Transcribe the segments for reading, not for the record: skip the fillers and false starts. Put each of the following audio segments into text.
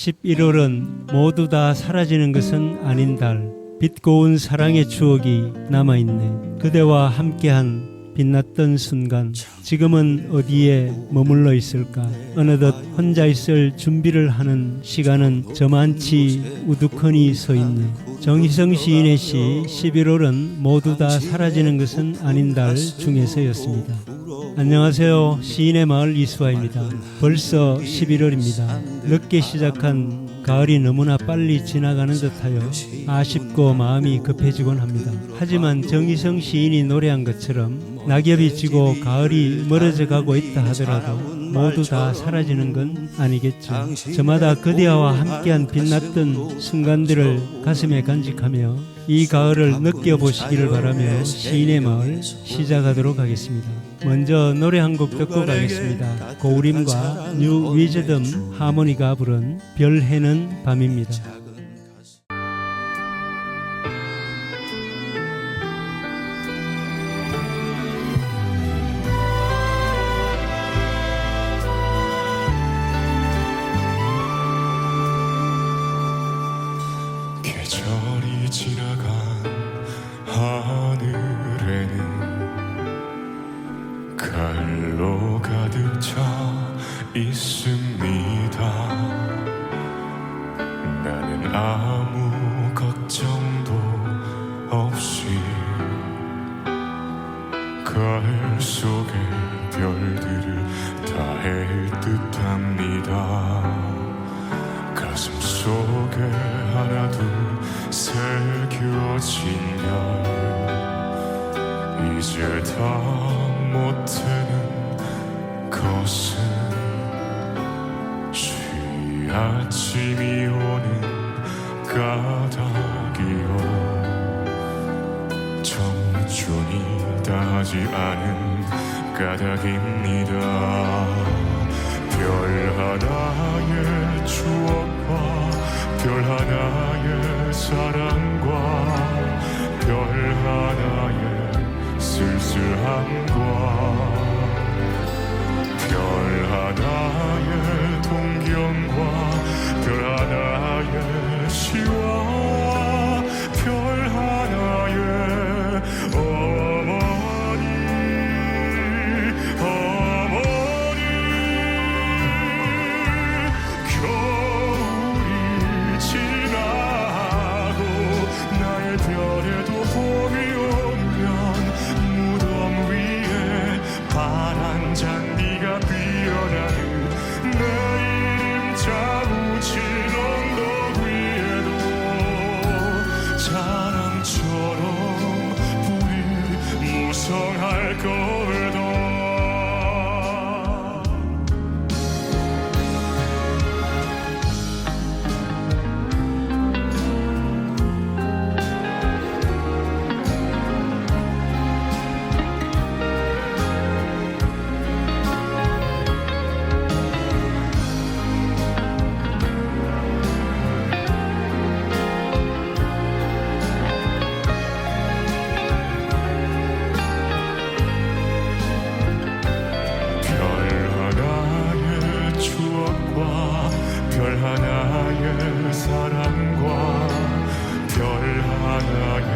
11월은 모두 다 사라지는 것은 아닌 달. 빛 고운 사랑의 추억이 남아있네. 그대와 함께한 빛났던 순간, 지금은 어디에 머물러 있을까? 어느덧 혼자 있을 준비를 하는 시간은 저만치 우두커니 서 있네. 정희성 시인의 시 11월은 모두 다 사라지는 것은 아닌 달 중에서였습니다. 안녕하세요. 시인의 마을 이수아입니다. 벌써 11월입니다. 늦게 시작한 가을이 너무나 빨리 지나가는 듯하여 아쉽고 마음이 급해지곤 합니다. 하지만 정희성 시인이 노래한 것처럼 낙엽이 지고 가을이 멀어져 가고 있다 하더라도 모두 다 사라지는 건 아니겠죠. 저마다 그대와 함께한 빛났던 순간들을 가슴에 간직하며 이 가을을 느껴보시기를 바라며 시인의 마을 시작하도록 하겠습니다. 먼저 노래 한 곡 듣고 가겠습니다. 고우림과 뉴 위즈덤 하모니가 부른 별 해는 밤입니다. 계절이 지나간 하늘에는 갈로 가득 차 있습니다. 나는 아무 걱정도 없이 가을 속의 별들을 다 헤듯합니다. 가슴 속에 하나 둘 새겨진 별, 이제 다 못되는 것은 쉬아침이 오는 까닭이요, 청춘이 다하지 않은 까닭입니다. 별 하나의 추억과 별 하나의 사랑과 별 하나의 쓸쓸함과 별 하나의 동경과 별 하나의 시와 별 하나의 어머니 겨울이 지나고 나의 별에도 봄이 오면 무덤 위에 파란 잔디가 피어나는 내 이름자 묻힌 언덕 위에도 자랑처럼 불이 무성할 거다. 별 하나의 사랑과 별 하나의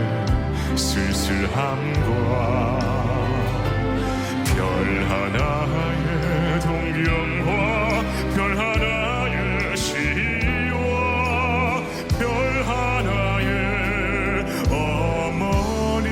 쓸쓸함과 별 하나의 동경과 별 하나의 시와 별 하나의 어머니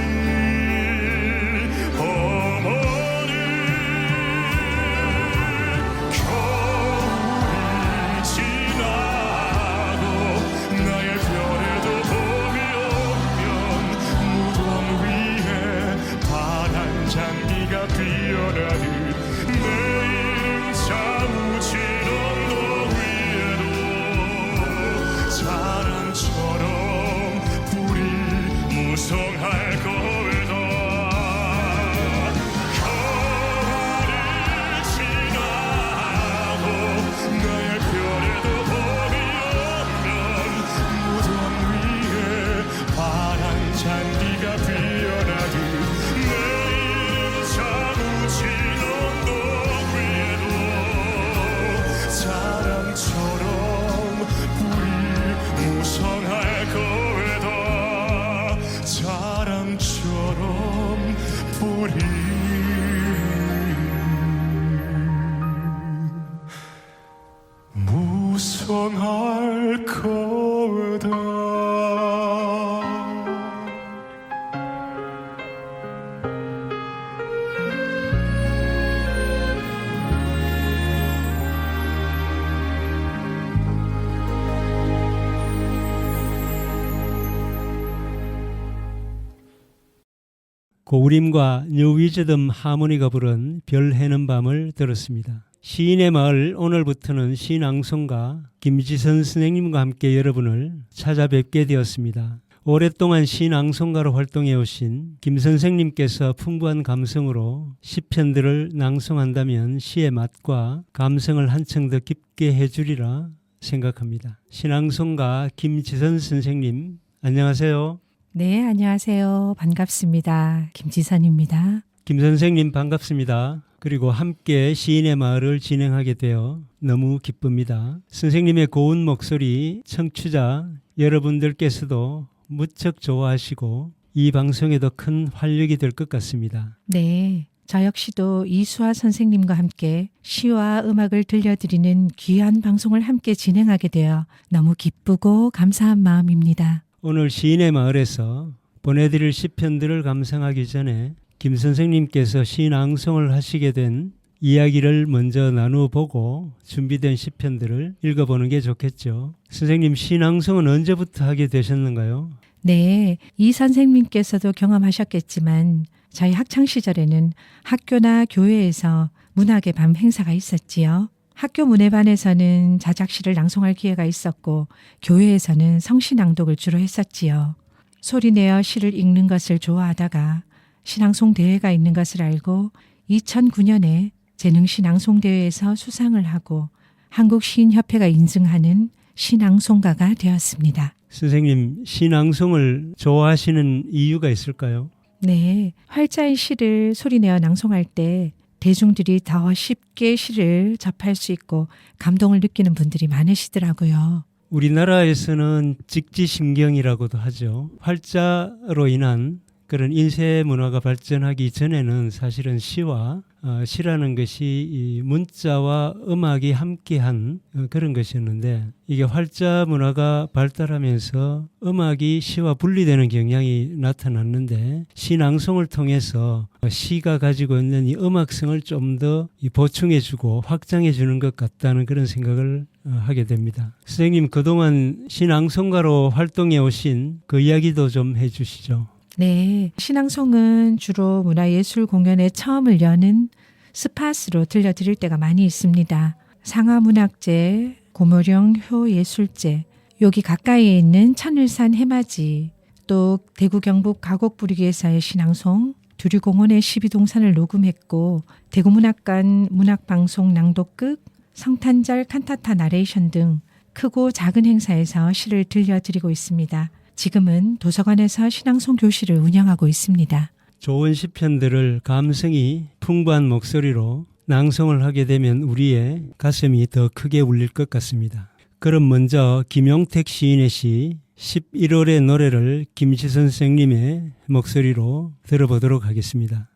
고우림과 뉴 위즈덤 하모니가 부른 별 해는 밤을 들었습니다. 시인의 마을, 오늘부터는 시낭송가 김지선 선생님과 함께 여러분을 찾아뵙게 되었습니다. 오랫동안 시낭송가로 활동해 오신 김 선생님께서 풍부한 감성으로 시편들을 낭송한다면 시의 맛과 감성을 한층 더 깊게 해주리라 생각합니다. 시낭송가 김지선 선생님, 안녕하세요. 네, 안녕하세요. 반갑습니다. 김지선입니다. 김 선생님 반갑습니다. 그리고 함께 시인의 마을을 진행하게 되어 너무 기쁩니다. 선생님의 고운 목소리 청취자 여러분들께서도 무척 좋아하시고 이 방송에도 큰 활력이 될 것 같습니다. 네, 저 역시도 이수아 선생님과 함께 시와 음악을 들려드리는 귀한 방송을 함께 진행하게 되어 너무 기쁘고 감사한 마음입니다. 오늘 시인의 마을에서 보내드릴 시편들을 감상하기 전에 김 선생님께서 시낭송을 하시게 된 이야기를 먼저 나누어보고 준비된 시편들을 읽어보는 게 좋겠죠. 선생님, 시낭송은 언제부터 하게 되셨는가요? 네, 이 선생님께서도 경험하셨겠지만 저희 학창시절에는 학교나 교회에서 문학의 밤 행사가 있었지요. 학교 문예반에서는 자작시를 낭송할 기회가 있었고 교회에서는 성시낭독을 주로 했었지요. 소리내어 시를 읽는 것을 좋아하다가 시낭송 대회가 있는 것을 알고 2009년에 재능시낭송대회에서 수상을 하고 한국시인협회가 인증하는 시낭송가가 되었습니다. 선생님, 시낭송을 좋아하시는 이유가 있을까요? 네, 활자의 시를 소리내어 낭송할 때 대중들이 더 쉽게 시를 접할 수 있고 감동을 느끼는 분들이 많으시더라고요. 우리나라에서는 직지심경이라고도 하죠. 활자로 인한 그런 인쇄 문화가 발전하기 전에는 사실은 시와 시라는 것이 이 문자와 음악이 함께한 그런 것이었는데 이게 활자 문화가 발달하면서 음악이 시와 분리되는 경향이 나타났는데 시낭송을 통해서 시가 가지고 있는 이 음악성을 좀 더 보충해주고 확장해주는 것 같다는 그런 생각을 하게 됩니다. 선생님, 그동안 시낭송가로 활동해 오신 그 이야기도 좀 해주시죠. 네, 시낭송은 주로 문화예술 공연의 처음을 여는 스팟으로 들려드릴 때가 많이 있습니다. 상하문학제, 고모령 효예술제, 여기 가까이에 있는 천을산 해맞이, 또 대구 경북 가곡부리기에서의 시낭송, 두류공원의 12동산을 녹음했고 대구문학관 문학방송 낭독극, 성탄절 칸타타 나레이션 등 크고 작은 행사에서 시를 들려드리고 있습니다. 지금은 도서관에서 시낭송 교실을 운영하고 있습니다. 좋은 시편들을 감성이 풍부한 목소리로 낭송을 하게 되면 우리의 가슴이 더 크게 울릴 것 같습니다. 그럼 먼저 김용택 시인의 시 11월의 노래를 김지선 선생님의 목소리로 들어보도록 하겠습니다.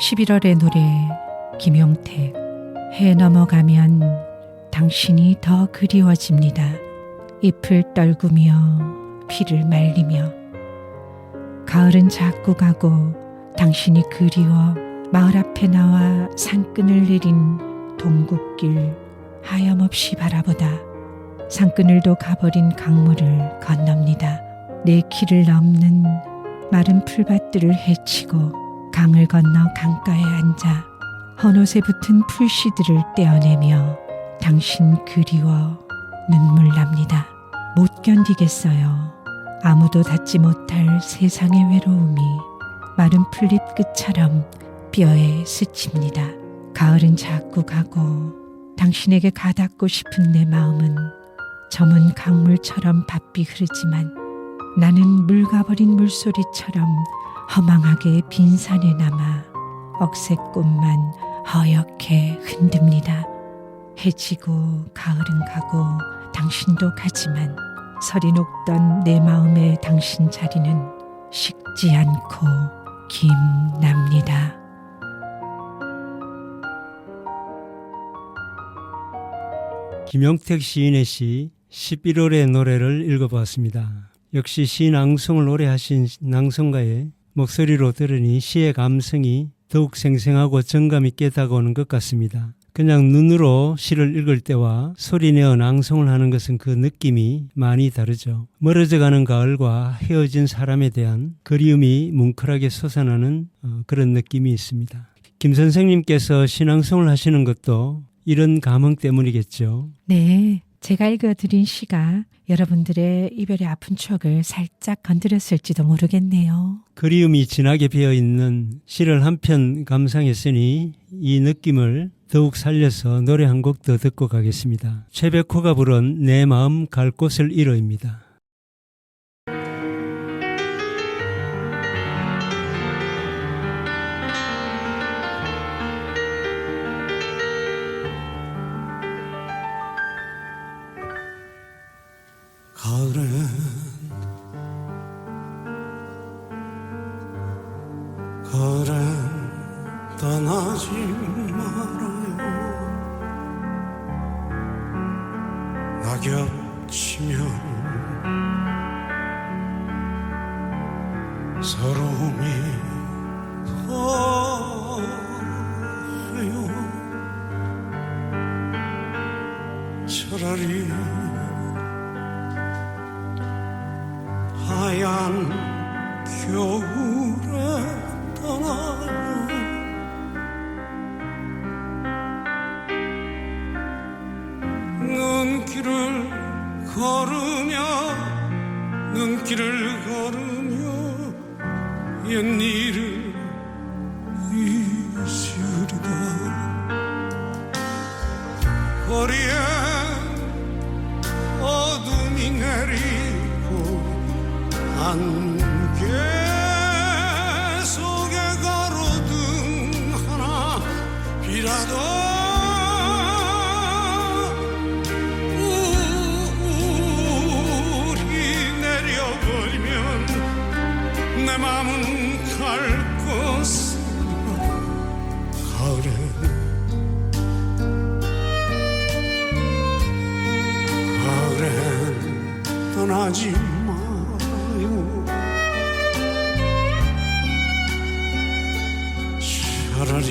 (11월의) 노래 김용택. 해 넘어가면 당신이 더 그리워집니다. 잎을 떨구며 피를 말리며 가을은 자꾸 가고 당신이 그리워 마을 앞에 나와 산끈을 내린 동국길 하염없이 바라보다 산끈을도 가버린 강물을 건넙니다. 내 키를 넘는 마른 풀밭들을 헤치고 강을 건너 강가에 앉아 헌옷에 붙은 풀씨들을 떼어내며 당신 그리워 눈물 납니다. 못 견디겠어요. 아무도 닿지 못할 세상의 외로움이 마른 풀잎 끝처럼 뼈에 스칩니다. 가을은 자꾸 가고 당신에게 가닿고 싶은 내 마음은 저문 강물처럼 바삐 흐르지만 나는 묽어버린 물소리처럼 허망하게 빈산에 남아 억새꽃만 허옇게 흔듭니다. 해지고 가을은 가고 당신도 가지만 설이 녹던 내 마음의 당신 자리는 식지 않고 김납니다. 김용택 시인의 시 11월의 노래를 읽어보았습니다. 역시 시 낭송을 오래 하신 낭송가의 목소리로 들으니 시의 감성이 더욱 생생하고 정감 있게 다가오는 것 같습니다. 그냥 눈으로 시를 읽을 때와 소리내어 낭송을 하는 것은 그 느낌이 많이 다르죠. 멀어져가는 가을과 헤어진 사람에 대한 그리움이 뭉클하게 솟아나는 그런 느낌이 있습니다. 김 선생님께서 신앙송을 하시는 것도 이런 감흥 때문이겠죠. 네, 제가 읽어드린 시가 여러분들의 이별의 아픈 추억을 살짝 건드렸을지도 모르겠네요. 그리움이 진하게 배어있는 시를 한 편 감상했으니 이 느낌을 더욱 살려서 노래 한 곡 더 듣고 가겠습니다. 최백호가 부른 내 마음 갈 곳을 잃어입니다. 가을엔 떠나지 말아요. 낙엽 치면 서러움이 더해요. 차라리 하얀 겨울에 떠나요. 눈길을 걸으며 옛일을 잊으리다. 거리에 어둠이 내리고 안개 속에 가로등 하나 비라도 내 맘은 갈 곳으로 가을엔 떠나지 마요. 차라리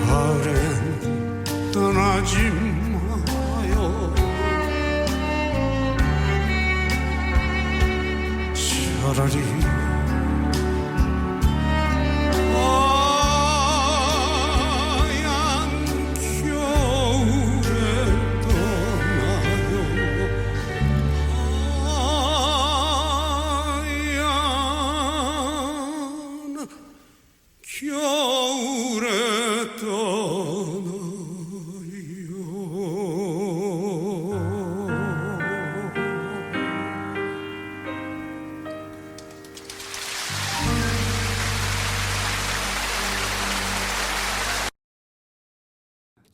가을엔 떠나지 마요. 차라리 하얀 겨울에 떠나요. 하얀 겨울에 떠나요.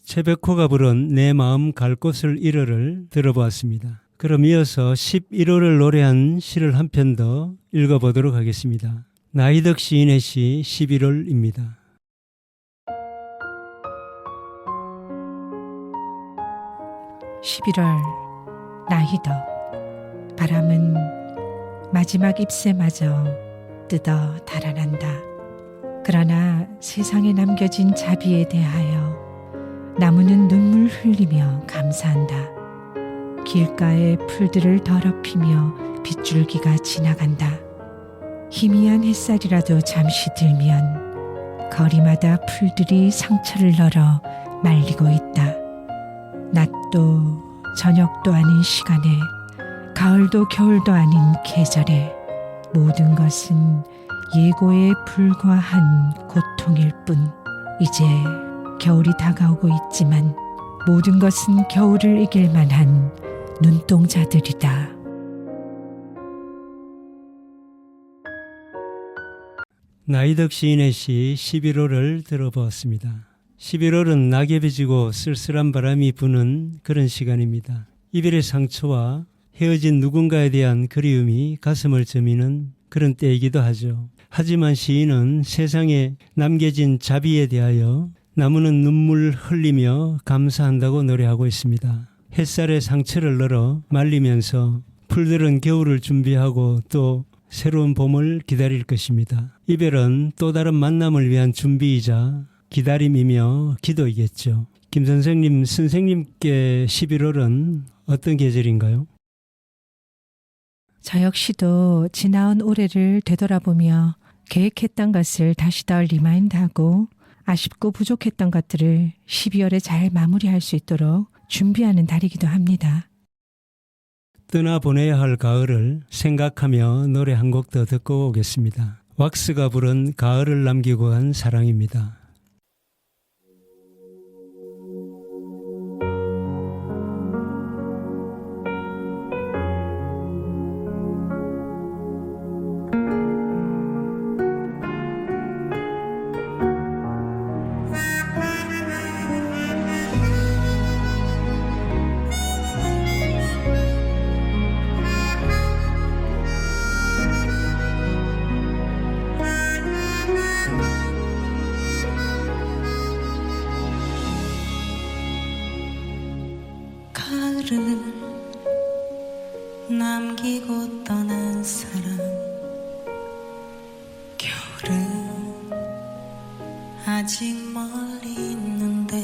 최백호가 부른 내 마음 갈 곳을 잃어를 들어보았습니다. 그럼 이어서 11월을 노래한 시를 한 편 더 읽어보도록 하겠습니다. 나이덕 시인의 시 11월입니다. (11월) 나이덕. 바람은 마지막 잎새마저 뜯어 달아난다. 그러나 세상에 남겨진 자비에 대하여 나무는 눈물 흘리며 감사한다. 길가의 풀들을 더럽히며 빗줄기가 지나간다. 희미한 햇살이라도 잠시 들면 거리마다 풀들이 상처를 널어 말리고 있다. 낮도 저녁도 아닌 시간에, 가을도 겨울도 아닌 계절에 모든 것은 예고에 불과한 고통일 뿐. 이제 겨울이 다가오고 있지만 모든 것은 겨울을 이길 만한 눈동자들이다. 나이덕 시인의 시 11월을 들어보았습니다. 11월은 낙엽이 지고 쓸쓸한 바람이 부는 그런 시간입니다. 이별의 상처와 헤어진 누군가에 대한 그리움이 가슴을 저미는 그런 때이기도 하죠. 하지만 시인은 세상에 남겨진 자비에 대하여 나무는 눈물 흘리며 감사한다고 노래하고 있습니다. 햇살에 상처를 널어 말리면서 풀들은 겨울을 준비하고 또 새로운 봄을 기다릴 것입니다. 이별은 또 다른 만남을 위한 준비이자 기다림이며 기도이겠죠. 김 선생님, 선생님께 11월은 어떤 계절인가요? 저 역시도 지나온 올해를 되돌아보며 계획했던 것을 다시 더 리마인드하고 아쉽고 부족했던 것들을 12월에 잘 마무리할 수 있도록 준비하는 달이기도 합니다. 떠나보내야 할 가을을 생각하며 노래 한 곡 더 듣고 오겠습니다. 왁스가 부른 가을을 남기고 간 사랑입니다. 가을을 남기고 떠난 사람, 겨울은 아직 멀리 있는데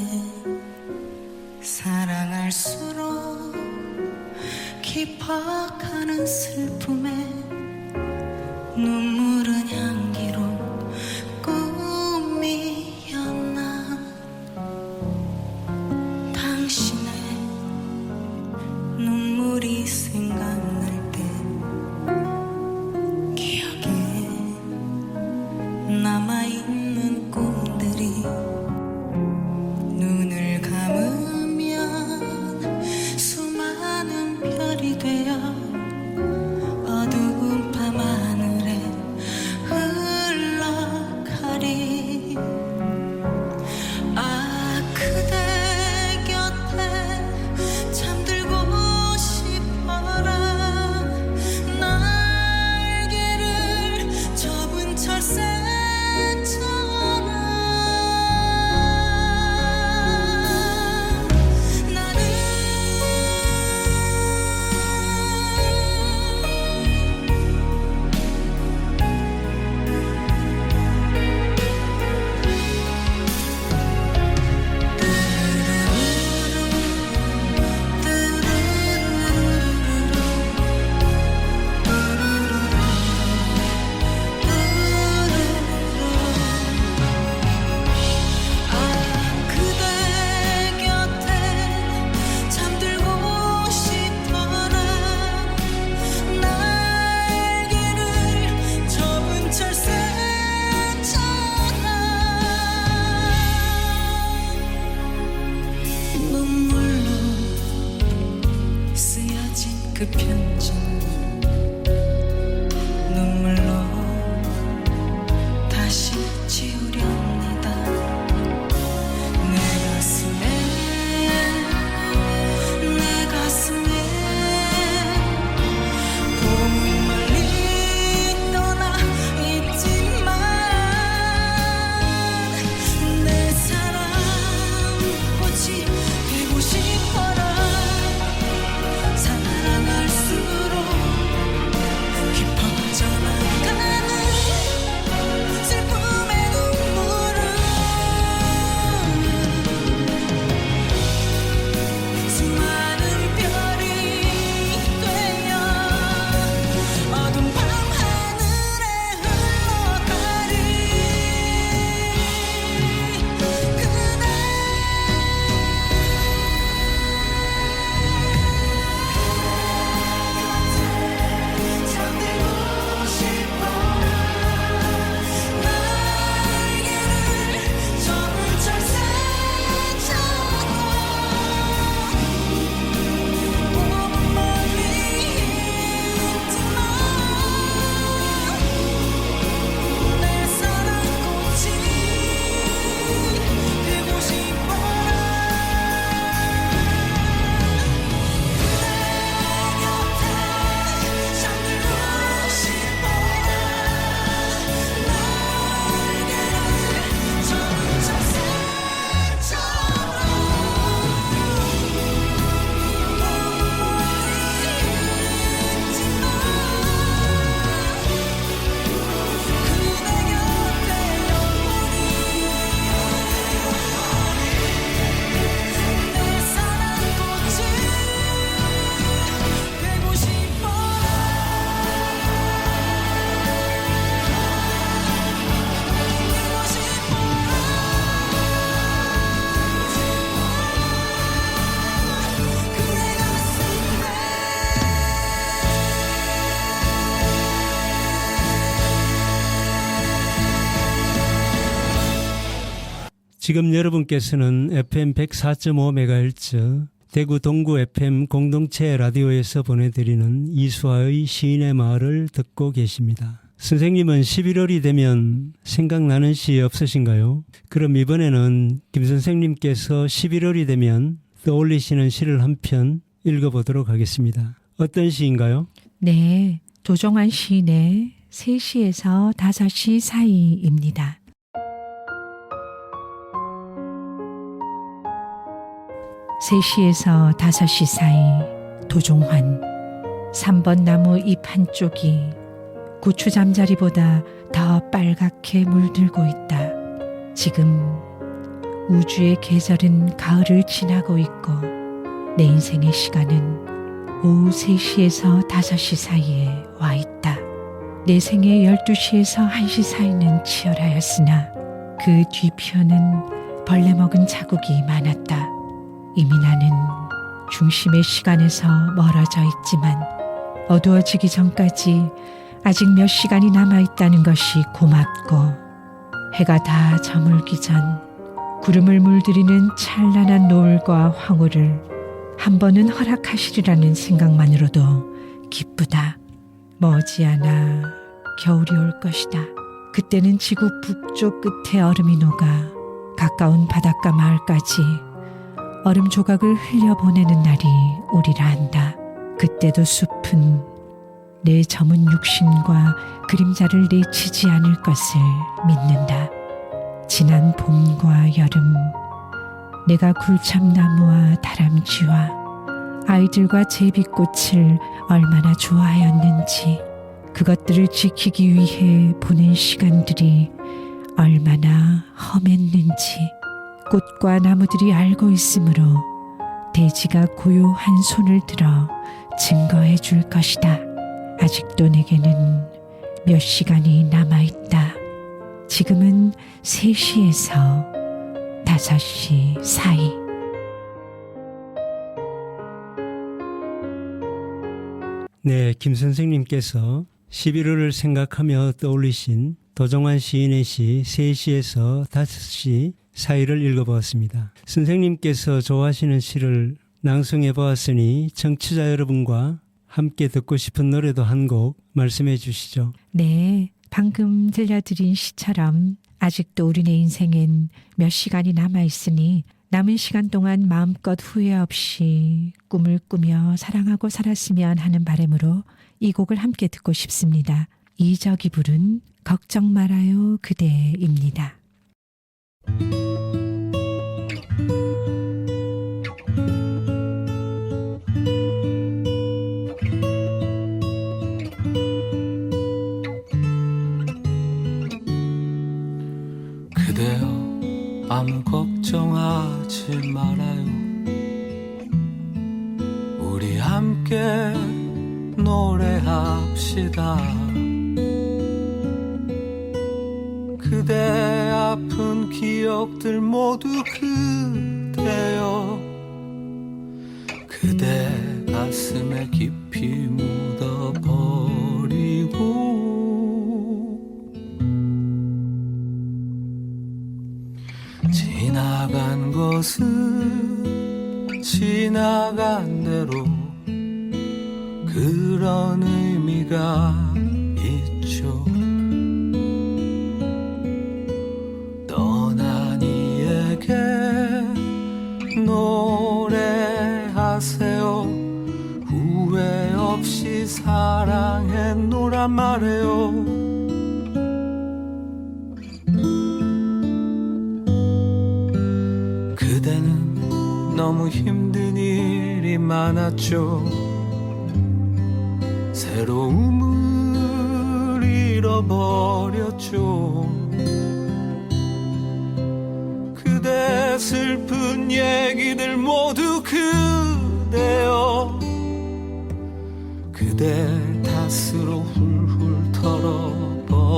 사랑할수록 깊어가는 슬픔에 눈물은 향기로 꿈이었나. 당신의 눈물이 생각날 때 기억에 남아있는 꿈들이 눈을 감으면 수많은 별이 되어 어두운 밤하늘에 흘러가리. 아, 그대 곁에 잠들고 싶어라. 날개를 접은 철새처럼 나는 그대 곁에 잠들고 싶어라. 날개를 접은 철새처럼 눈물로 쓰여진 그 편지, 눈물로 다시 지우렵니다. 내 가슴에 봄은 멀리 떠나 있지만 내 사랑 꽃이 되고 싶어라. 사랑할수록 지금 여러분께서는 FM 104.5MHz 대구 동구 FM 공동체 라디오에서 보내드리는 이수아의 시인의 마을을 듣고 계십니다. 선생님은 11월이 되면 생각나는 시 없으신가요? 그럼 이번에는 김 선생님께서 11월이 되면 떠올리시는 시를 한 편 읽어보도록 하겠습니다. 어떤 시인가요? 네, 도종환 시인의 3시에서 5시 사이입니다. 3시에서 5시 사이 도종환 3번 나무 잎 한쪽이 고추 잠자리보다 더 빨갛게 물들고 있다. 지금 우주의 계절은 가을을 지나고 있고 내 인생의 시간은 오후 3시에서 5시 사이에 와 있다. 내 생애 12시에서 1시 사이는 치열하였으나 그 뒤편은 벌레 먹은 자국이 많았다. 이미 나는 중심의 시간에서 멀어져 있지만 어두워지기 전까지 아직 몇 시간이 남아있다는 것이 고맙고 해가 다 저물기 전 구름을 물들이는 찬란한 노을과 황홀을 한 번은 허락하시리라는 생각만으로도 기쁘다. 머지않아 겨울이 올 것이다. 그때는 지구 북쪽 끝에 얼음이 녹아 가까운 바닷가 마을까지 얼음 조각을 흘려보내는 날이 오리라 한다. 그때도 숲은 내 저문 육신과 그림자를 내치지 않을 것을 믿는다. 지난 봄과 여름, 내가 굴참나무와 다람쥐와 아이들과 제비꽃을 얼마나 좋아하였는지, 그것들을 지키기 위해 보낸 시간들이 얼마나 험했는지 꽃과 나무들이 알고 있으므로 대지가 고요한 손을 들어 증거해 줄 것이다. 아직도 내게는 몇 시간이 남아있다. 지금은 3시에서 5시 사이. 네, 김 선생님께서 11월을 생각하며 떠올리신 도종환 시인의 시 3시에서 5시 사이를 읽어보았습니다. 선생님께서 좋아하시는 시를 낭송해 보았으니 청취자 여러분과 함께 듣고 싶은 노래도 한 곡 말씀해 주시죠. 네, 방금 들려드린 시처럼 아직도 우리네 인생엔 몇 시간이 남아있으니 남은 시간 동안 마음껏 후회 없이 꿈을 꾸며 사랑하고 살았으면 하는 바람으로 이 곡을 함께 듣고 싶습니다. 이적이 부른 걱정 말아요 그대입니다. 그대여 아무 걱정하지 말아요. 우리 함께 노래합시다. 그대 아픈 기억들 모두 그대여 그대 가슴에 깊이 묻어버리고 지나간 것은 지나간 대로 그런 의미가 있죠. 떠난 이에게 노래하세요. 후회 없이 사랑했노란 말해요. 그대는 너무 힘든 일이 많았죠. 새로움을 잃어버렸죠. 그대 슬픈 얘기들 모두 그대여 그대 탓으로 훌훌 털어버리고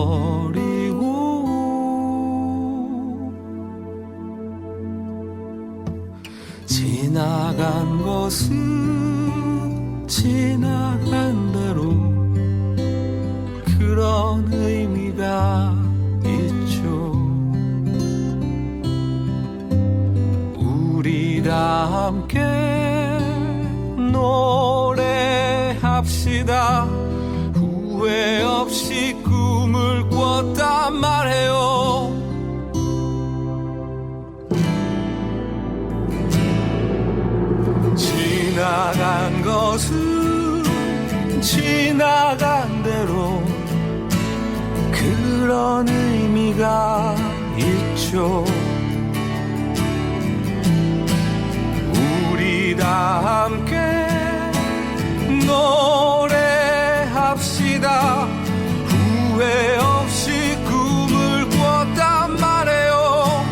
지나간 것은 지나간 대로 그런 의미가 있죠. 함께 노래합시다. 후회 없이 꿈을 꿨단 말해요. 지나간 것은 지나간 대로 그런 의미가 있죠. 우리 다 함께 노래합시다. 후회 없이 꿈을 꿨단 말해요.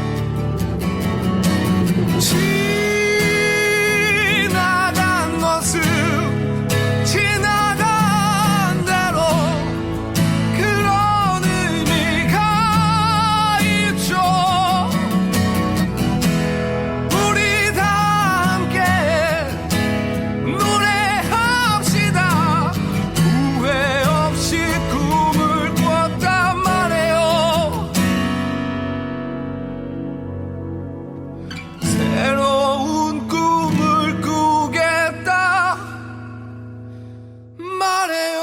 지나간 것은 지나간 대로 그런 의미가 있죠. 우리 다 함께 노래합시다. 후회 없이 꿈을 꿨단 말해요. 새로운 꿈을 꾸겠다 말해요.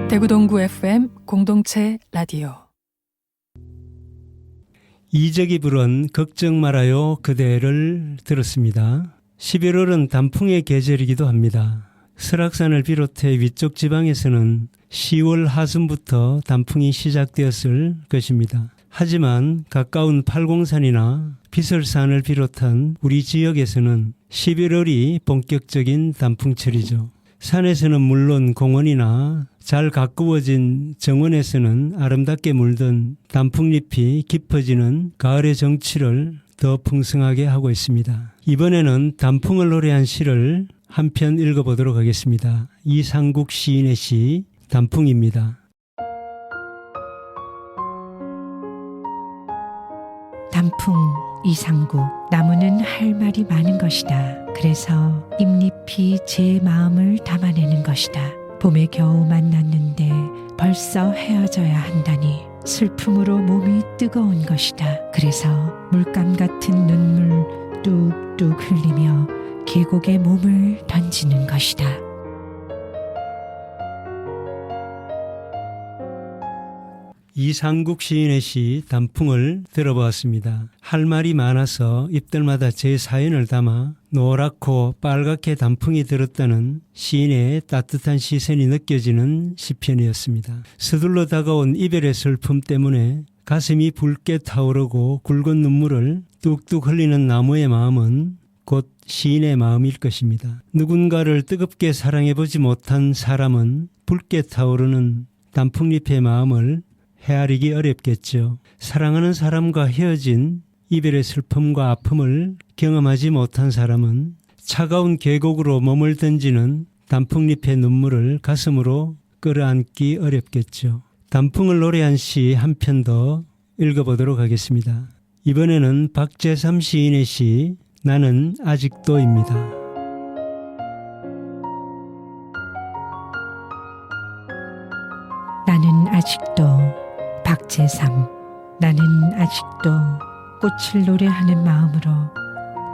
대구 동구 FM 공동체 라디오. 이적이 부른 걱정 말아요 그대를 들었습니다. 11월은 단풍의 계절이기도 합니다. 설악산을 비롯해 위쪽 지방에서는 10월 하순부터 단풍이 시작되었을 것입니다. 하지만 가까운 팔공산이나 비설산을 비롯한 우리 지역에서는 11월이 본격적인 단풍철이죠. 산에서는 물론 공원이나 잘 가꾸어진 정원에서는 아름답게 물든 단풍잎이 깊어지는 가을의 정취를 더 풍성하게 하고 있습니다. 이번에는 단풍을 노래한 시를 한 편 읽어보도록 하겠습니다. 이상국 시인의 시 단풍입니다. 단풍 이상국. 나무는 할 말이 많은 것이다. 그래서 잎잎이 제 마음을 담아내는 것이다. 봄에 겨우 만났는데 벌써 헤어져야 한다니 슬픔으로 몸이 뜨거운 것이다. 그래서 물감 같은 눈물 뚝뚝 흘리며 계곡에 몸을 던지는 것이다. 이상국 시인의 시 단풍을 들어보았습니다. 할 말이 많아서 잎들마다 제 사연을 담아 노랗고 빨갛게 단풍이 들었다는 시인의 따뜻한 시선이 느껴지는 시편이었습니다. 서둘러 다가온 이별의 슬픔 때문에 가슴이 붉게 타오르고 굵은 눈물을 뚝뚝 흘리는 나무의 마음은 곧 시인의 마음일 것입니다. 누군가를 뜨겁게 사랑해보지 못한 사람은 붉게 타오르는 단풍잎의 마음을 헤아리기 어렵겠죠. 사랑하는 사람과 헤어진 이별의 슬픔과 아픔을 경험하지 못한 사람은 차가운 계곡으로 몸을 던지는 단풍잎의 눈물을 가슴으로 끌어안기 어렵겠죠. 단풍을 노래한 시 한 편 더 읽어보도록 하겠습니다. 이번에는 박재삼 시인의 시 나는 아직도입니다. 나는 아직도 박재삼. 나는 아직도 꽃을 노래하는 마음으로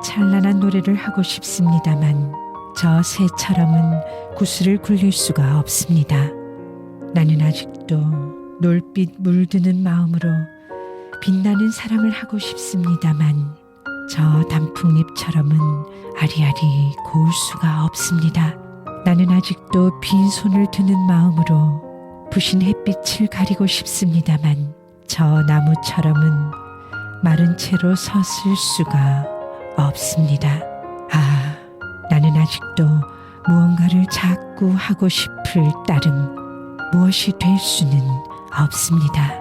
찬란한 노래를 하고 싶습니다만 저 새처럼은 구슬을 굴릴 수가 없습니다. 나는 아직도 놀빛 물드는 마음으로 빛나는 사랑을 하고 싶습니다만 저 단풍잎처럼은 아리아리 고울 수가 없습니다. 나는 아직도 빈손을 드는 마음으로 부신 햇빛을 가리고 싶습니다만 저 나무처럼은 마른 채로 섰을 수가 없습니다. 아, 나는 아직도 무언가를 자꾸 하고 싶을 따름 무엇이 될 수는 없습니다.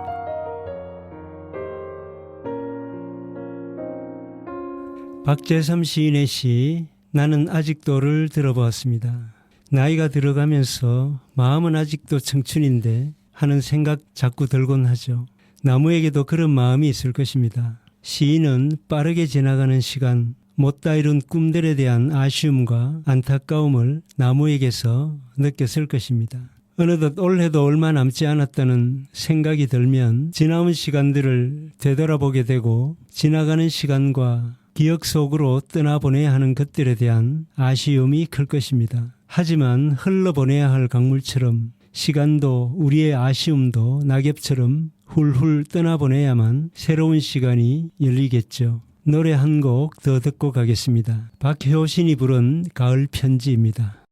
박재삼 시인의 시 나는 아직도를 들어보았습니다. 나이가 들어가면서 마음은 아직도 청춘인데 하는 생각 자꾸 들곤 하죠. 나무에게도 그런 마음이 있을 것입니다. 시인은 빠르게 지나가는 시간, 못다 이룬 꿈들에 대한 아쉬움과 안타까움을 나무에게서 느꼈을 것입니다. 어느덧 올해도 얼마 남지 않았다는 생각이 들면 지나온 시간들을 되돌아보게 되고 지나가는 시간과 기억 속으로 떠나보내야 하는 것들에 대한 아쉬움이 클 것입니다. 하지만 흘러보내야 할 강물처럼 시간도 우리의 아쉬움도 낙엽처럼 훌훌 떠나보내야만 새로운 시간이 열리겠죠. 노래 한 곡 더 듣고 가겠습니다. 박효신이 부른 가을 편지입니다.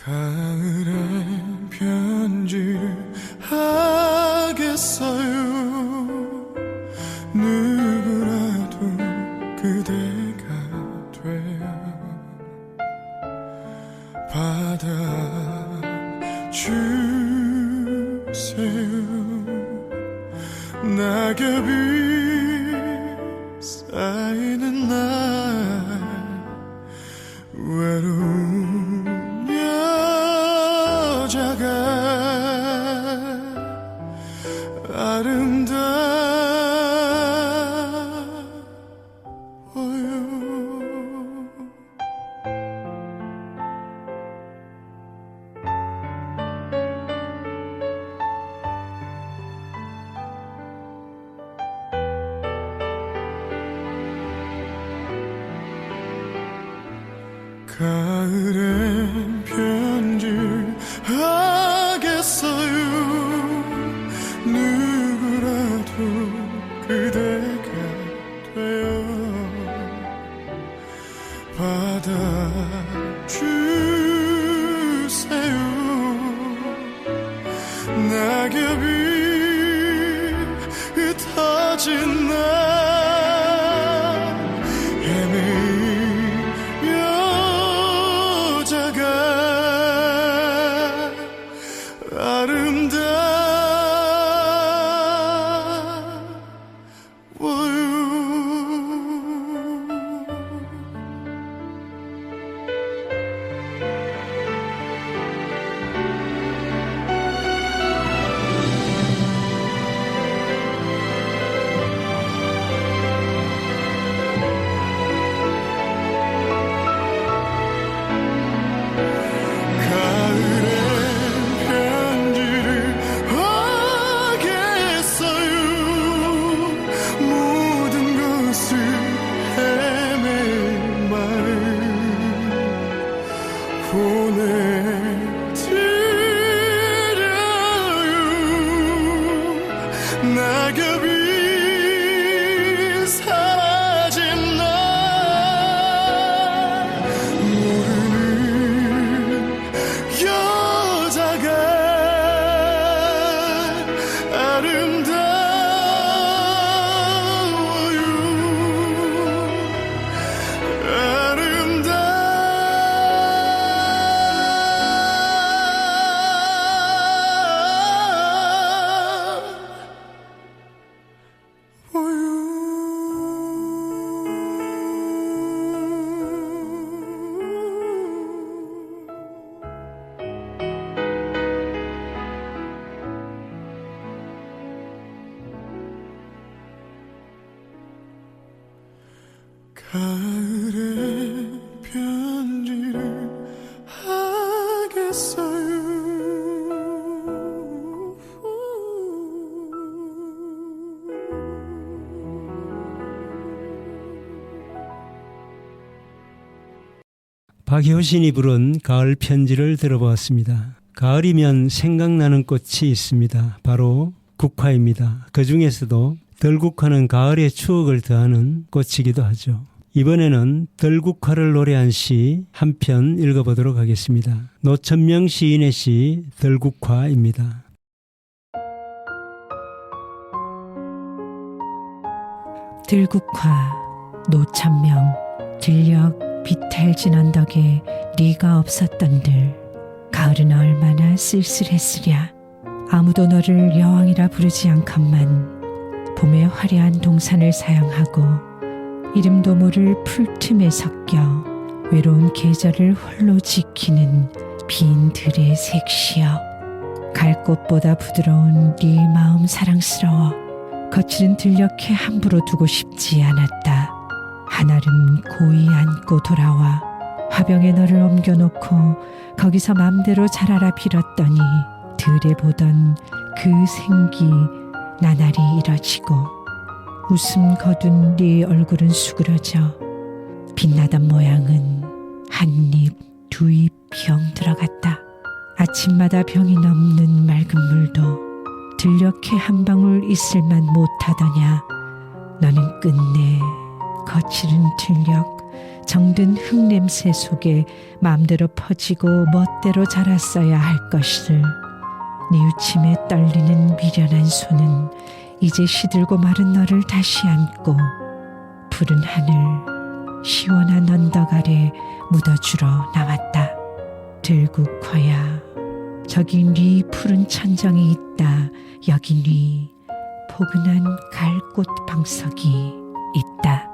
가을에 편지를 하겠어요. 누구라도 그대가 되어 받아주세요. 낙엽이 쌓이는 날 외로운 여자가 아름다워요. 가을엔 편지를 하겠어요. 누구라도 그대가 되어 받아주세요. 낙엽이 흩어진 날 낙엽이 사라진 날 모르는 여자가 가을에 편지를 하겠어요. 박효신이 부른 가을 편지를 들어보았습니다. 가을이면 생각나는 꽃이 있습니다. 바로 국화입니다. 그 중에서도 덜국화는 가을의 추억을 더하는 꽃이기도 하죠. 이번에는 들국화를 노래한 시 한 편 읽어보도록 하겠습니다. 노천명 시인의 시 들국화입니다. 들국화 노천명 들녘 비탈진 언덕에 네가 없었던들 가을은 얼마나 쓸쓸했으랴. 아무도 너를 여왕이라 부르지 않건만 봄의 화려한 동산을 사양하고 이름도 모를 풀틈에 섞여 외로운 계절을 홀로 지키는 빈 들의 색시여. 갈꽃보다 부드러운 네 마음 사랑스러워 거칠은 들녘에 함부로 두고 싶지 않았다. 한아름 고이 안고 돌아와 화병에 너를 옮겨놓고 거기서 맘대로 자라라 빌었더니 들에 보던 그 생기 나날이 이뤄지고 웃음 거둔 네 얼굴은 수그러져 빛나던 모양은 한 입, 두 입 병 들어갔다. 아침마다 병이 넘는 맑은 물도 들녘에 한 방울 있을만 못하더냐. 너는 끝내 거칠은 들녘 정든 흙냄새 속에 마음대로 퍼지고 멋대로 자랐어야 할 것을 뉘우침에 떨리는 미련한 손은 이제 시들고 마른 너를 다시 안고 푸른 하늘 시원한 언덕 아래 묻어주러 나왔다. 들국화야 저기 네 푸른 천정이 있다. 여기 네 포근한 갈꽃 방석이 있다.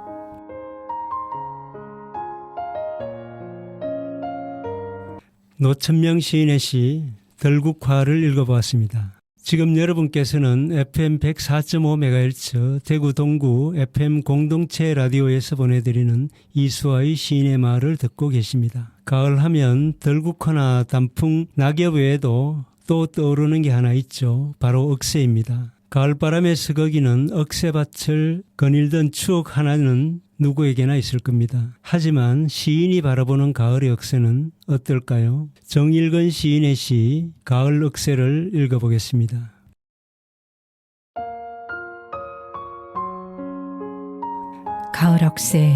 노천명 시인의 시 들국화를 읽어보았습니다. 지금 여러분께서는 FM 104.5MHz 대구 동구 FM 공동체 라디오에서 보내드리는 이수아의 시인의 말을 듣고 계십니다. 가을 하면 들국화나 단풍, 낙엽 외에도 또 떠오르는 게 하나 있죠. 바로 억새입니다. 가을바람에 서거기는 억새밭을 거닐던 추억 하나는 누구에게나 있을 겁니다. 하지만 시인이 바라보는 가을의 억새는 어떨까요? 정일근 시인의 시 가을 억새를 읽어보겠습니다. 가을 억새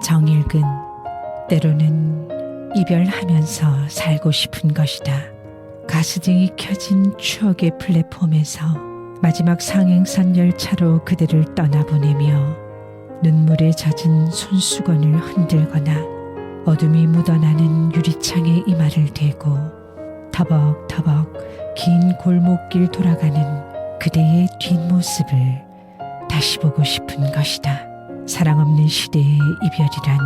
정일근. 때로는 이별하면서 살고 싶은 것이다. 가스등이 켜진 추억의 플랫폼에서 마지막 상행선 열차로 그대를 떠나보내며 눈물에 젖은 손수건을 흔들거나 어둠이 묻어나는 유리창에 이마를 대고 터벅터벅 긴 골목길 돌아가는 그대의 뒷모습을 다시 보고 싶은 것이다. 사랑 없는 시대의 이별이란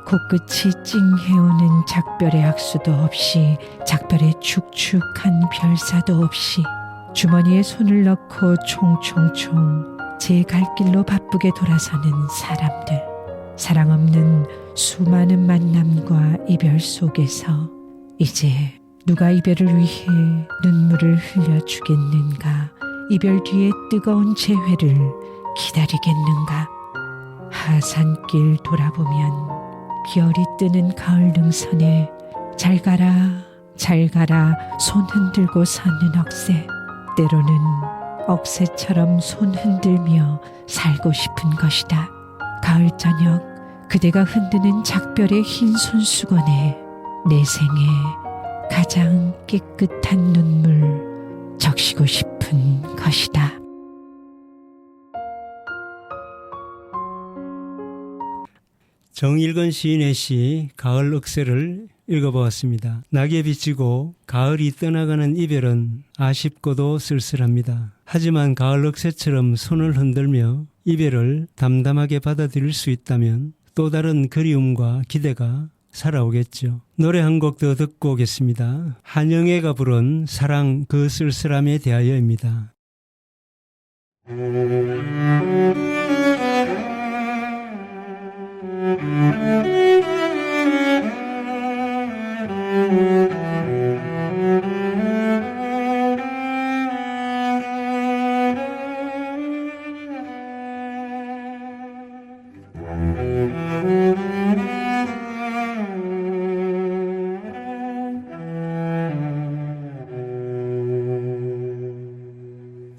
코끝이 찡해오는 작별의 악수도 없이 작별의 축축한 별사도 없이 주머니에 손을 넣고 총총총 제 갈 길로 바쁘게 돌아서는 사람들. 사랑 없는 수많은 만남과 이별 속에서 이제 누가 이별을 위해 눈물을 흘려주겠는가. 이별 뒤에 뜨거운 재회를 기다리겠는가. 하산길 돌아보면 별이 뜨는 가을 능선에 잘 가라 잘 가라 손 흔들고 서는 억새. 때로는 억새처럼 손 흔들며 살고 싶은 것이다. 가을 저녁 그대가 흔드는 작별의 흰 손수건에 내 생에 가장 깨끗한 눈물 적시고 싶은 것이다. 정일근 시인의 시 가을 억새를 읽어보았습니다. 낙엽이 지고 가을이 떠나가는 이별은 아쉽고도 쓸쓸합니다. 하지만 가을 억새처럼 손을 흔들며 이별을 담담하게 받아들일 수 있다면 또 다른 그리움과 기대가 살아오겠죠. 노래 한 곡 더 듣고 오겠습니다. 한영애가 부른 사랑 그 쓸쓸함에 대하여입니다.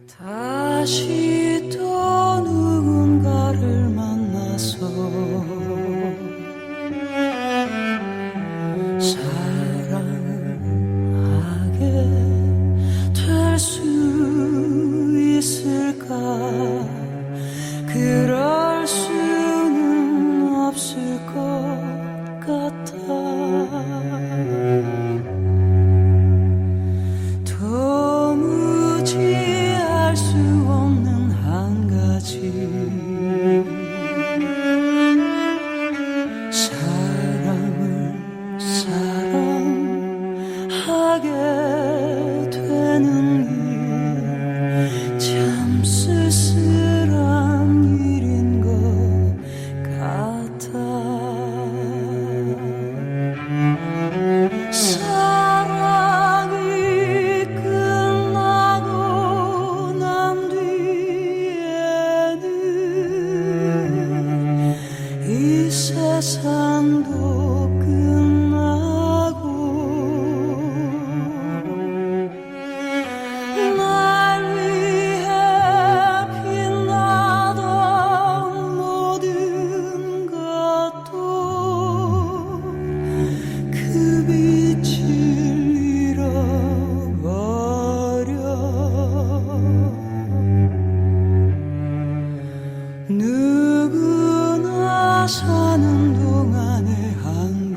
다시 또 누군가를 만나서 세상도 끝나고 날 위해 빛나던 모든 것도 그 빛을 잃어버려 누구나 사는 동안에 한 번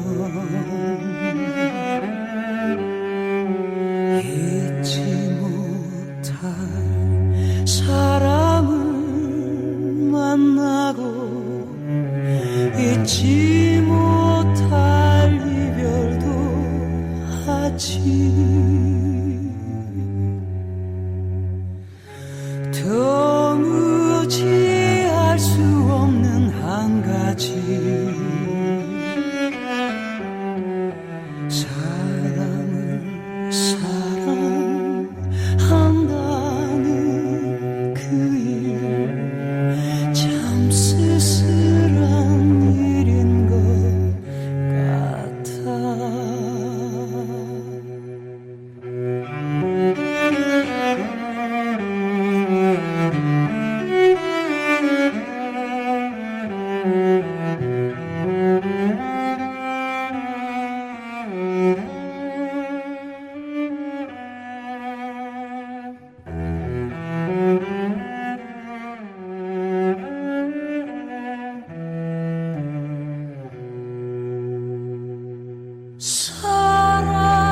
잊지 못할 사람을 만나고 잊지 못할 이별도 하지 도무지 알 수 없는 한 가지 사랑을 사랑한다는 그 일 참 쓸쓸한 일인 것 같아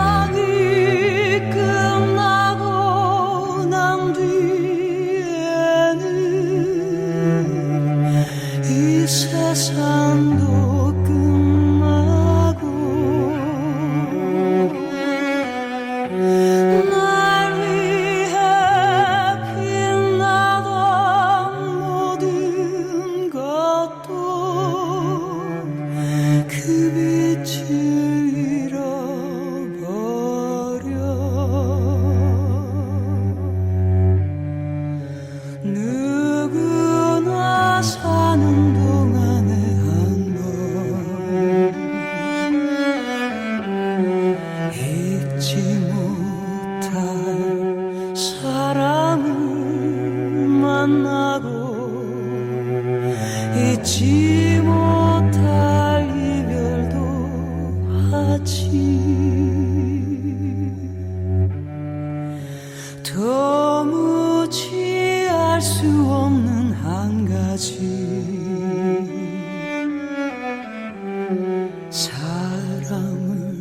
사랑이 끝나고 난 뒤에는 이 세상도 끝나고 날 위해 빛나던 모든 것도 그 빛을 누구나 사는 동안에 한 번 잊지 못할 사람을 만나고 잊지 못할 이별도 하지 도무지 알 수 없는 한 가지 사람을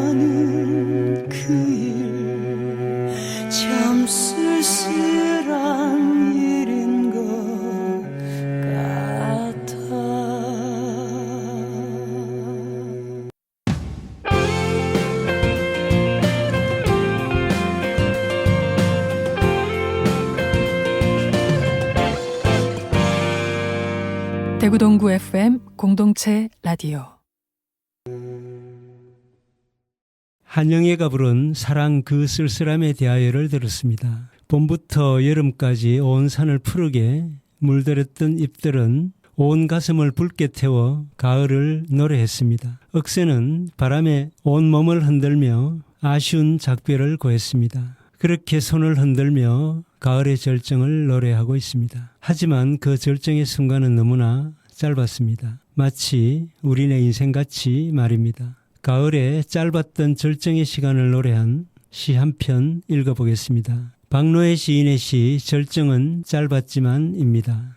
사랑한다는 그 일 참 쓸쓸한 일인 것 같아 대구 동구 FM 공동체 라디오. 한영애가 부른 사랑 그 쓸쓸함에 대하여를 들었습니다. 봄부터 여름까지 온 산을 푸르게 물들였던 잎들은 온 가슴을 붉게 태워 가을을 노래했습니다. 억새는 바람에 온 몸을 흔들며 아쉬운 작별을 고했습니다. 그렇게 손을 흔들며 가을의 절정을 노래하고 있습니다. 하지만 그 절정의 순간은 너무나 짧았습니다. 마치 우리네 인생같이 말입니다. 가을에 짧았던 절정의 시간을 노래한 시 한 편 읽어보겠습니다. 박노해 시인의 시 절정은 짧았지만입니다.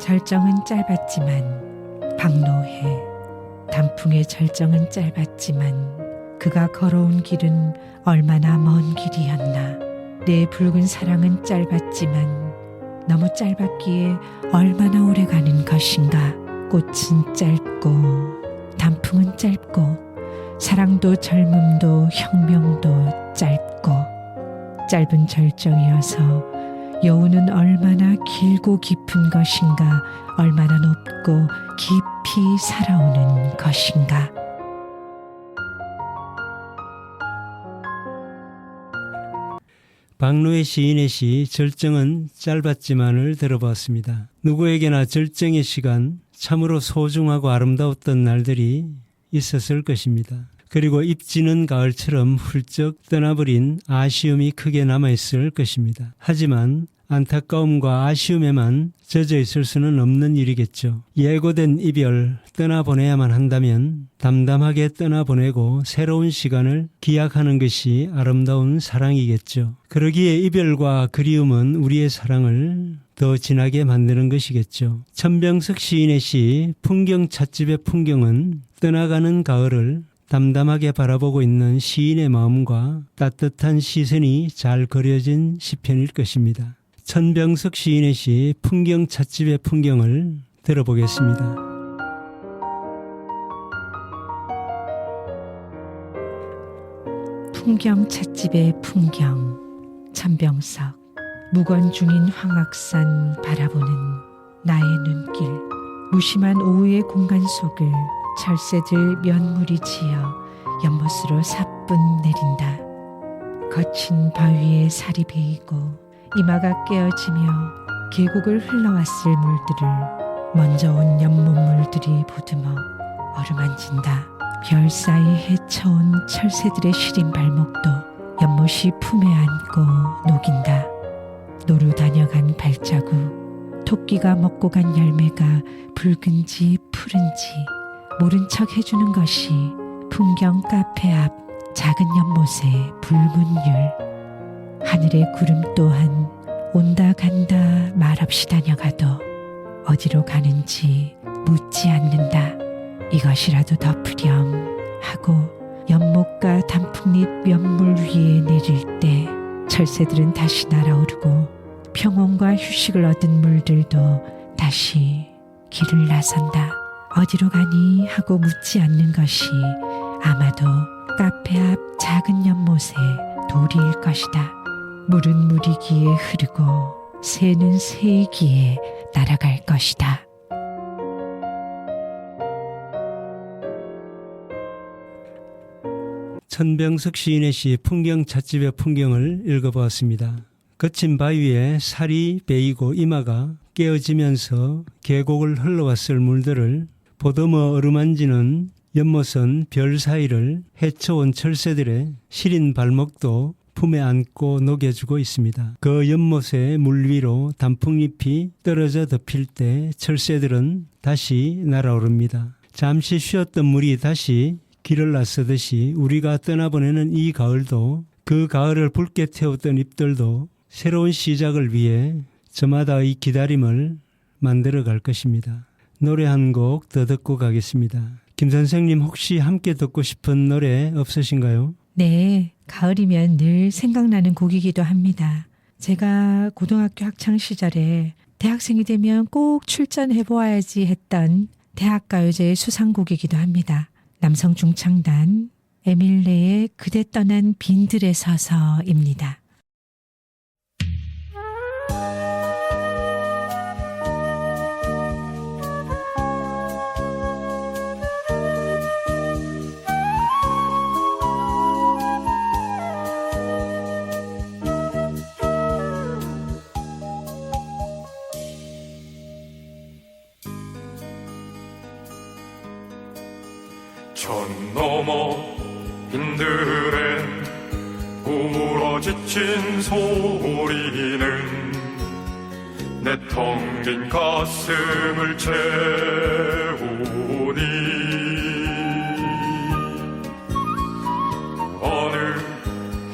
절정은 짧았지만 박노해 단풍의 절정은 짧았지만 그가 걸어온 길은 얼마나 먼 길이었나. 내 붉은 사랑은 짧았지만 너무 짧았기에 얼마나 오래 가는 것인가. 꽃은 짧고 단풍은 짧고 사랑도 젊음도 혁명도 짧고 짧은 절정이어서 여우는 얼마나 길고 깊은 것인가. 얼마나 높고 깊이 살아오는 것인가. 박노해 시인의 시 절정은 짧았지만을 들어보았습니다. 누구에게나 절정의 시간, 참으로 소중하고 아름다웠던 날들이 있었을 것입니다. 그리고 입지는 가을처럼 훌쩍 떠나버린 아쉬움이 크게 남아있을 것입니다. 하지만 안타까움과 아쉬움에만 젖어 있을 수는 없는 일이겠죠. 예고된 이별 떠나보내야만 한다면 담담하게 떠나보내고 새로운 시간을 기약하는 것이 아름다운 사랑이겠죠. 그러기에 이별과 그리움은 우리의 사랑을 더 진하게 만드는 것이겠죠. 천병석 시인의 시 풍경 찻집의 풍경은 떠나가는 가을을 담담하게 바라보고 있는 시인의 마음과 따뜻한 시선이 잘 그려진 시편일 것입니다. 천병석 시인의 시 풍경 찻집의 풍경을 들어보겠습니다. 풍경 찻집의 풍경. 천병석. 묵원 중인 황악산 바라보는 나의 눈길. 무심한 오후의 공간 속을 철새들 면물이 지어 연못으로 사뿐 내린다. 거친 바위에 살이 베이고 이마가 깨어지며 계곡을 흘러왔을 물들을 먼저 온 연못물들이 보듬어 어루만진다. 별 사이 헤쳐온 철새들의 시린 발목도 연못이 품에 안고 녹인다. 노루 다녀간 발자국, 토끼가 먹고 간 열매가 붉은지 푸른지 모른 척 해주는 것이 풍경 카페 앞 작은 연못의 붉은 율. 하늘의 구름 또한 온다 간다 말없이 다녀가도 어디로 가는지 묻지 않는다. 이것이라도 덮으렴 하고 연못가 단풍잎 연물 위에 내릴 때 철새들은 다시 날아오르고 평온과 휴식을 얻은 물들도 다시 길을 나선다. 어디로 가니 하고 묻지 않는 것이 아마도 카페 앞 작은 연못의 도리일 것이다. 물은 물이기에 흐르고 새는 새이기에 날아갈 것이다. 천병석 시인의 시 풍경 찻집의 풍경을 읽어보았습니다. 거친 바위에 살이 베이고 이마가 깨어지면서 계곡을 흘러왔을 물들을 보듬어 어루만지는 연못은 별 사이를 헤쳐온 철새들의 시린 발목도 품에 안고 녹여주고 있습니다. 그 연못의 물 위로 단풍잎이 떨어져 덮일 때 철새들은 다시 날아오릅니다. 잠시 쉬었던 물이 다시 길을 나서듯이 우리가 떠나보내는 이 가을도 그 가을을 붉게 태웠던 잎들도 새로운 시작을 위해 저마다의 기다림을 만들어 갈 것입니다. 노래 한 곡 더 듣고 가겠습니다. 김 선생님 혹시 함께 듣고 싶은 노래 없으신가요? 네, 가을이면 늘 생각나는 곡이기도 합니다. 제가 고등학교 학창시절에 대학생이 되면 꼭 출전해보아야지 했던 대학가요제의 수상곡이기도 합니다. 남성 중창단 에밀레의 그대 떠난 빈들에 서서입니다. 천 넘어 빈들엔 울어 지친 소리는 내 텅 빈 가슴을 채우니 어느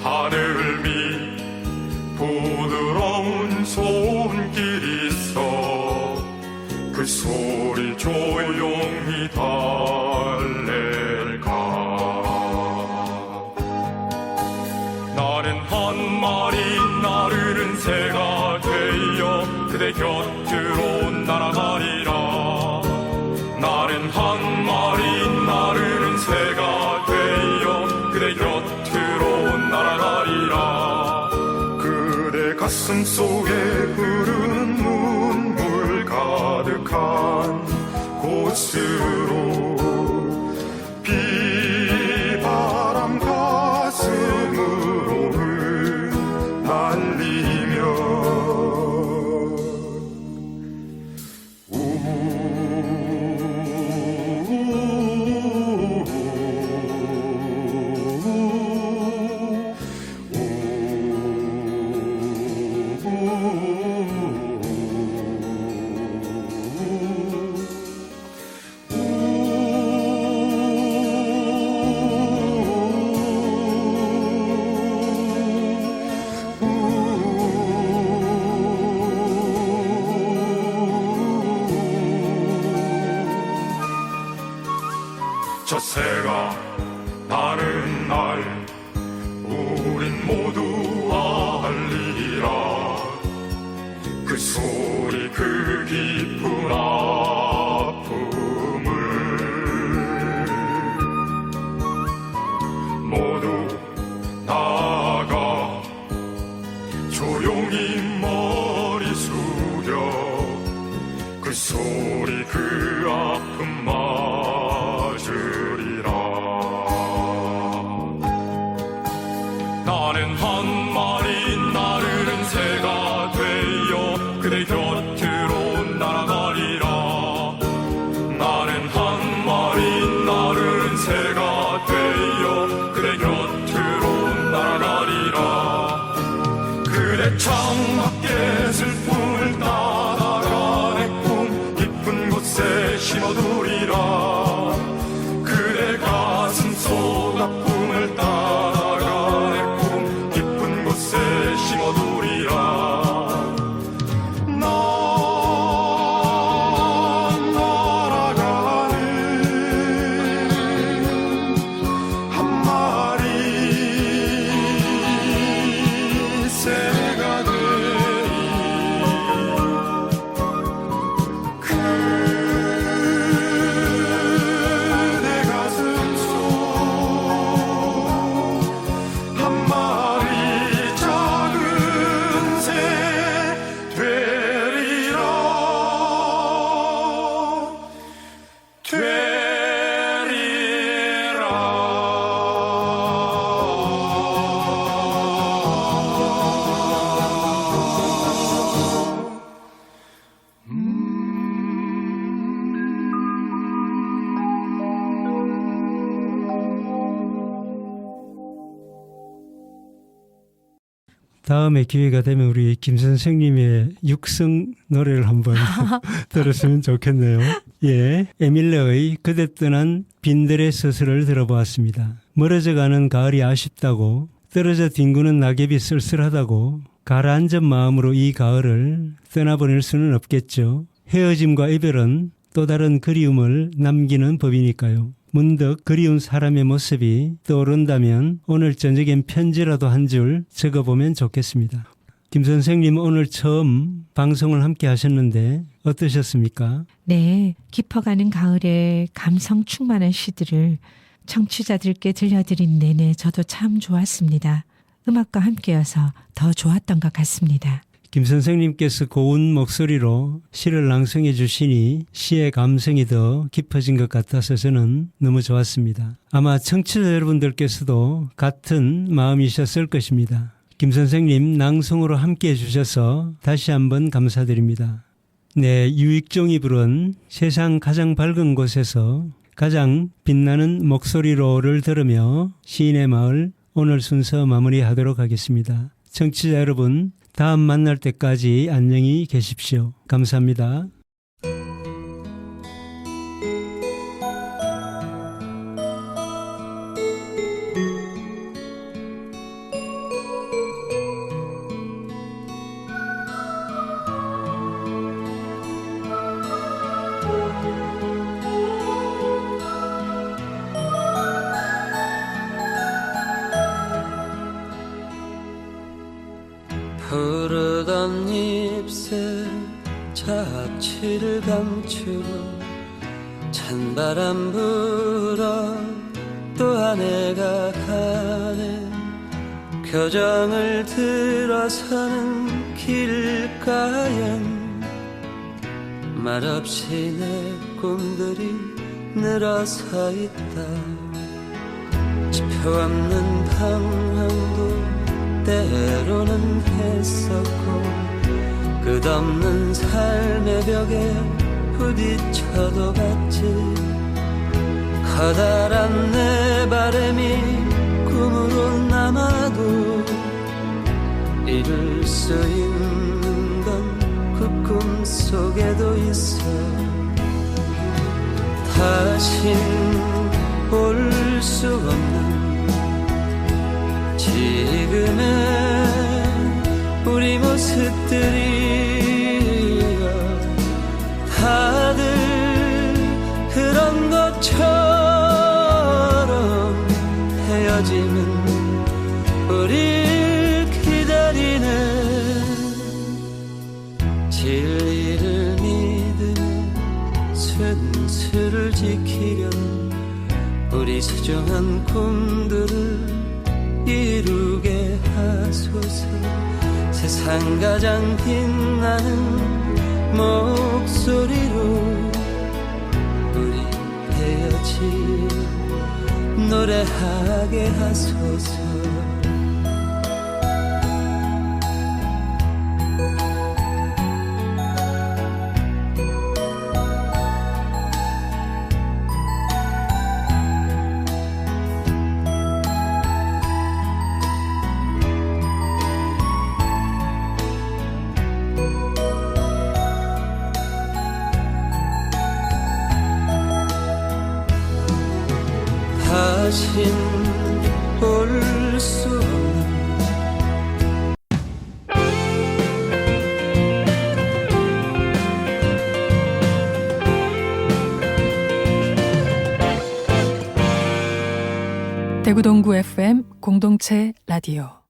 하늘 밑 부드러운 손길 있어 그 소리 조용히 달랠까. 나는 한 마리 나르는 새가 되어 그대 곁으로 날아가리라. 나는 한 마리 나르는 새가 되어 그대 곁으로 날아가리라. 그대 가슴 속에 흐르는 눈물 가득한 곳으로 비바람 가슴으로는 난 저 새가 나는 날 우린 모두 알리라. 그 소리 그 깊은 아픔을 모두 나가 조용히 머리 숙여 그 소리 그 아픔 맞으리라. 나는 한 마리 나르는 새가 되어 그대 곁으로 날아가리라. 나는 한 마리 나르는 새가 되어 그대 곁으로 날아가리라. 그대 창밖에 슬픔을 따라가 내 꿈 깊은 곳에 심어두리라. 그대 가슴 속 아픔을 따라가 내 꿈 깊은 곳에 심어두리라. 난 날아가는 한 마리 새가 되리. 그대 가슴 속 한 마리 작은 새 되리라. 다음에 기회가 되면 우리 김 선생님의 육성 노래를 한번 들었으면 좋겠네요. 예, 에밀레의 그대 떠난 빈들의 서술을 들어보았습니다. 멀어져가는 가을이 아쉽다고, 떨어져 뒹구는 낙엽이 쓸쓸하다고 가라앉은 마음으로 이 가을을 떠나보낼 수는 없겠죠. 헤어짐과 이별은 또 다른 그리움을 남기는 법이니까요. 문득 그리운 사람의 모습이 떠오른다면 오늘 저녁엔 편지라도 한 줄 적어보면 좋겠습니다. 김 선생님 오늘 처음 방송을 함께 하셨는데 어떠셨습니까? 네, 깊어가는 가을에 감성 충만한 시들을 청취자들께 들려드린 내내 저도 참 좋았습니다. 음악과 함께여서 더 좋았던 것 같습니다. 김 선생님께서 고운 목소리로 시를 낭송해 주시니 시의 감성이 더 깊어진 것 같아서 저는 너무 좋았습니다. 아마 청취자 여러분들께서도 같은 마음이셨을 것입니다. 김 선생님 낭송으로 함께해 주셔서 다시 한번 감사드립니다. 네, 유익종이 부른 세상 가장 밝은 곳에서 가장 빛나는 목소리로를 들으며 시인의 마을 오늘 순서 마무리하도록 하겠습니다. 청취자 여러분, 다음 만날 때까지 안녕히 계십시오. 감사합니다. 푸르던 잎새 잡취를 감추고 찬바람 불어 또 한 해가 가네. 교정을 들어서는 길가엔 말없이 내 꿈들이 늘어서 있다. 지표 없는 방황도 때로는 했었고 끝없는 삶의 벽에 부딪혀도 봤지. 커다란 내 바람이 꿈으로 남아도 이룰 수 있는 건 그 꿈 속에도 있어. 다신 볼 수 없는 지금의 우리 모습들이여 다들 그런 것처럼 우리 소중한 꿈들을 이루게 하소서. 세상 가장 빛나는 목소리로 우리 헤어지며 노래하게 하소서. 다신 볼 수 없는 대구 동구 FM 공동체 라디오